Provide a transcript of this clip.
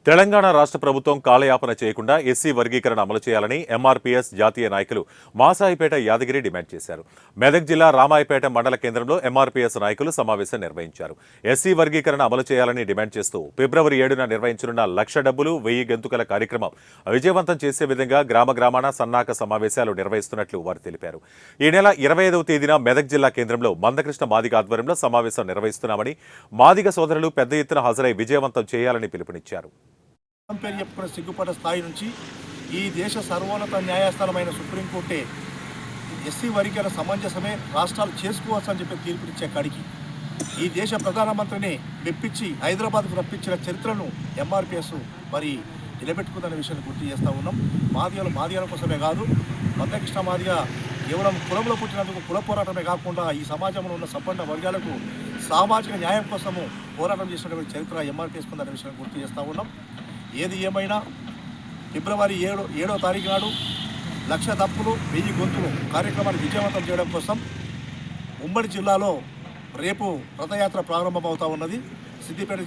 తెలంగాణ రాష్ట్ర ప్రభుత్వం కాలయాపన చేయకుండా ఎస్సీ వర్గీకరణ అమలు చేయాలని ఎంఆర్పీఎస్ జాతీయ నాయకులు మాసాయిపేట యాదగిరి డిమాండ్ చేశారు. మెదక్ జిల్లా రామాయపేట మండల కేంద్రంలో ఎంఆర్పీఎస్ నాయకులు సమావేశం నిర్వహించారు. ఎస్సీ వర్గీకరణ అమలు చేయాలని డిమాండ్ చేస్తూ ఫిబ్రవరి 7న నిర్వహించనున్న 1,00,000 డబ్బులు 1000 గెంతుకల కార్యక్రమం విజయవంతం చేసే విధంగా గ్రామాన సన్నాహక సమావేశాలు నిర్వహిస్తున్నట్లు వారు తెలిపారు. ఈ నెల 25వ తేదీన మెదక్ జిల్లా కేంద్రంలో మందకృష్ణ మాదిగ ఆధ్వర్యంలో సమావేశం నిర్వహిస్తున్నామని, మాదిగ సోదరులు పెద్ద ఎత్తున హాజరై విజయవంతం చేయాలని పిలుపునిచ్చారు. పేరు చెప్పుకున్న సిగ్గుపడ్డ స్థాయి నుంచి ఈ దేశ సర్వోన్నత న్యాయస్థానమైన సుప్రీంకోర్టే ఎస్సీ వర్గీకరణ సమంజసమే, రాష్ట్రాలు చేసుకోవచ్చు అని చెప్పి తీర్పునిచ్చే కాడికి ఈ దేశ ప్రధానమంత్రిని మెప్పించి హైదరాబాద్కు రప్పించిన చరిత్రను ఎంఆర్పీఎస్ మరి నిలబెట్టుకుందనే విషయాన్ని గుర్తు చేస్తూ ఉన్నాం. మాదిగల కోసమే కాదు, మందకృష్ణ మాదిగ కేవలం కులంలో పుట్టినందుకు కుల పోరాటమే కాకుండా ఈ సమాజంలో ఉన్న సంపన్న వర్గాలకు సామాజిక న్యాయం కోసము పోరాటం చేసినటువంటి చరిత్ర ఎంఆర్పీఎస్ ఉందనే విషయాన్ని గుర్తు చేస్తూ ఉన్నాం. ఏది ఏమైనా ఫిబ్రవరి 7వ తారీఖు నాడు 1,00,000 దప్పులు 1000 గొంతులు కార్యక్రమాన్ని విజయవంతం చేయడం కోసం ఉమ్మడి జిల్లాలో రేపు రథయాత్ర ప్రారంభమవుతా ఉన్నది. సిద్దిపేట